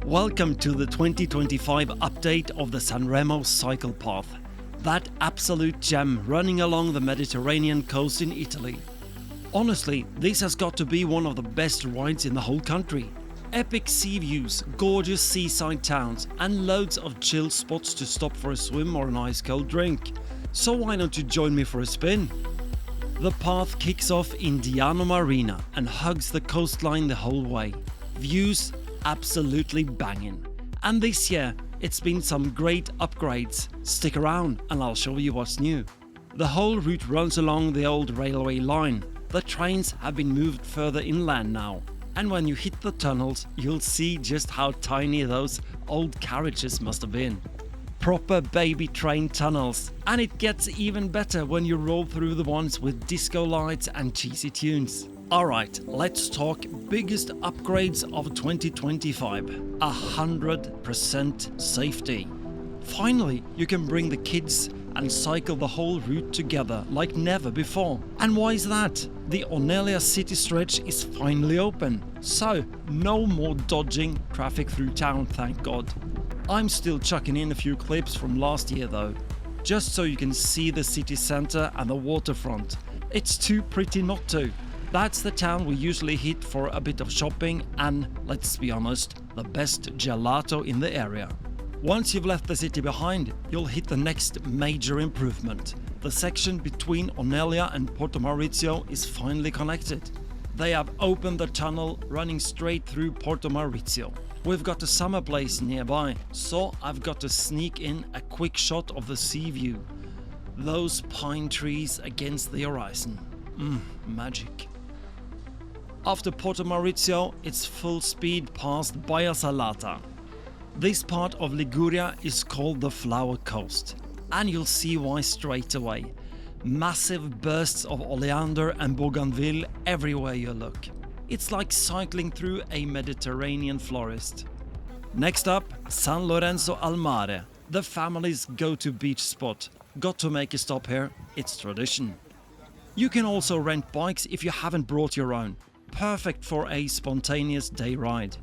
Welcome to the 2025 update of the San Remo cycle path. That absolute gem running along the Mediterranean coast in Italy. Honestly, this has got to be one of the best rides in the whole country. Epic sea views, gorgeous seaside towns, and loads of chill spots to stop for a swim or an ice cold drink. So why don't you join me for a spin? The path kicks off in Diano Marina and hugs the coastline the whole way. Views absolutely banging. And this year, it's been some great upgrades. Stick around and I'll show you what's new. The whole route runs along the old railway line. The trains have been moved further inland now. And when you hit the tunnels, you'll see just how tiny those old carriages must have been. Proper baby train tunnels. And it gets even better when you roll through the ones with disco lights and cheesy tunes. Alright, let's talk biggest upgrades of 2025. 100% safety. Finally, you can bring the kids and cycle the whole route together like never before. And why is that? The Onelia city stretch is finally open. So, no more dodging traffic through town, thank God. I'm still chucking in a few clips from last year though, just so you can see the city centre and the waterfront. It's too pretty not to. That's the town we usually hit for a bit of shopping and, let's be honest, the best gelato in the area. Once you've left the city behind, you'll hit the next major improvement. The section between Onelia and Porto Maurizio is finally connected. They have opened the tunnel running straight through Porto Maurizio. We've got a summer place nearby, so I've got to sneak in a quick shot of the sea view. Those pine trees against the horizon. Magic. After Porto Maurizio, it's full speed past Baia Salata. This part of Liguria is called the Flower Coast, and you'll see why straight away. Massive bursts of oleander and bougainvillaea everywhere you look. It's like cycling through a Mediterranean florist. Next up, San Lorenzo al Mare, the family's go-to beach spot. Got to make a stop here, it's tradition. You can also rent bikes if you haven't brought your own. Perfect for a spontaneous day ride.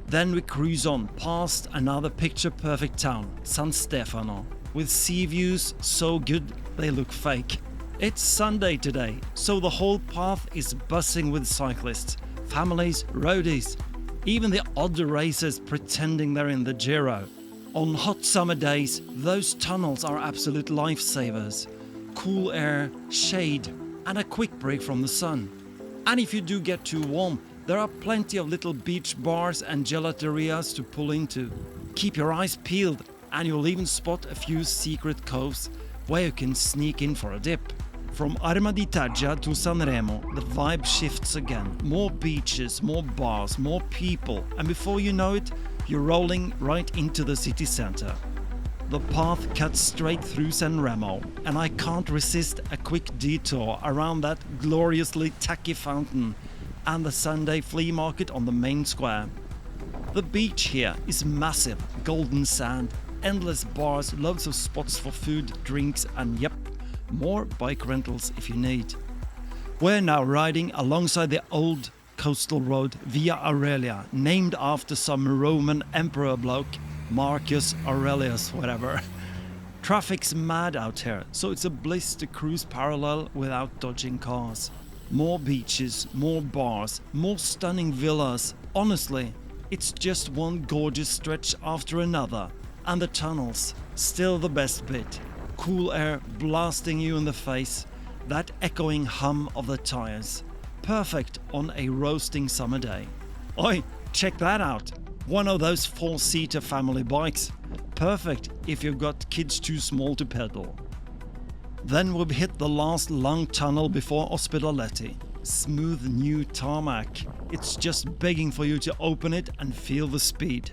Then we cruise on past another picture-perfect town, San Stefano, with sea views so good they look fake. It's Sunday today, so the whole path is buzzing with cyclists, families, roadies, even the odd racers pretending they're in the Giro. On hot summer days, those tunnels are absolute lifesavers. Cool air, shade, and a quick break from the sun. And if you do get too warm, there are plenty of little beach bars and gelaterias to pull into. Keep your eyes peeled and you'll even spot a few secret coves where you can sneak in for a dip. From Arma di Taggia to San Remo, the vibe shifts again. More beaches, more bars, more people, and before you know it, you're rolling right into the city centre. The path cuts straight through San Remo, and I can't resist a quick detour around that gloriously tacky fountain and the Sunday flea market on the main square. The beach here is massive, golden sand, endless bars, loads of spots for food, drinks, and yep, more bike rentals if you need. We're now riding alongside the old coastal road Via Aurelia, named after some Roman emperor bloke, Marcus Aurelius, whatever. Traffic's mad out here, so it's a bliss to cruise parallel without dodging cars. More beaches, more bars, more stunning villas. Honestly, it's just one gorgeous stretch after another. And the tunnels, still the best bit. Cool air blasting you in the face, that echoing hum of the tires. Perfect on a roasting summer day. Oi, check that out! One of those 4-seater family bikes. Perfect if you've got kids too small to pedal. Then we've hit the last long tunnel before Ospedaletti. Smooth new tarmac. It's just begging for you to open it and feel the speed.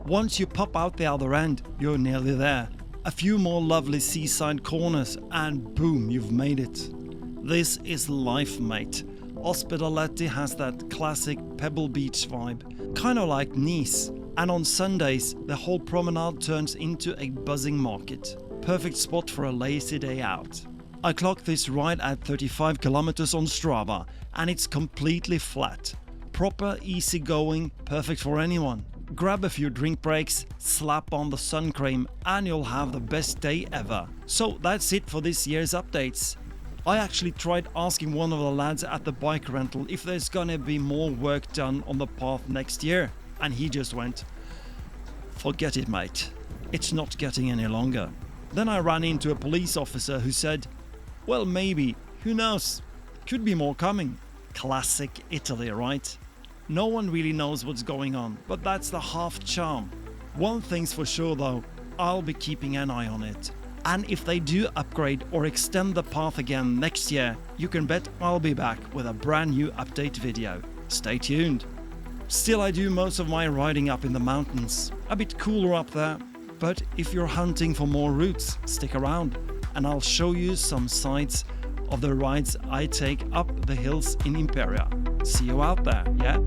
Once you pop out the other end, you're nearly there. A few more lovely seaside corners and boom, you've made it. This is life, mate. Ospedaletti has that classic Pebble Beach vibe, kind of like Nice. And on Sundays, the whole promenade turns into a buzzing market. Perfect spot for a lazy day out. I clocked this ride at 35 kilometers on Strava, and it's completely flat. Proper, easygoing, perfect for anyone. grab a few drink breaks, slap on the sun cream, and you'll have the best day ever. So that's it for this year's updates. I actually tried asking one of the lads at the bike rental if there's gonna be more work done on the path next year, and he just went, "Forget it, mate. It's not getting any longer." Then I ran into a police officer who said, "Well, maybe, who knows, could be more coming." Classic Italy, right? No one really knows what's going on, but that's the half charm. One thing's for sure though, I'll be keeping an eye on it. And if they do upgrade or extend the path again next year, you can bet I'll be back with a brand new update video. Stay tuned. Still, I do most of my riding up in the mountains. A bit cooler up there, but if you're hunting for more routes, stick around and I'll show you some sights of the rides I take up the hills in Imperia. See you out there, yeah?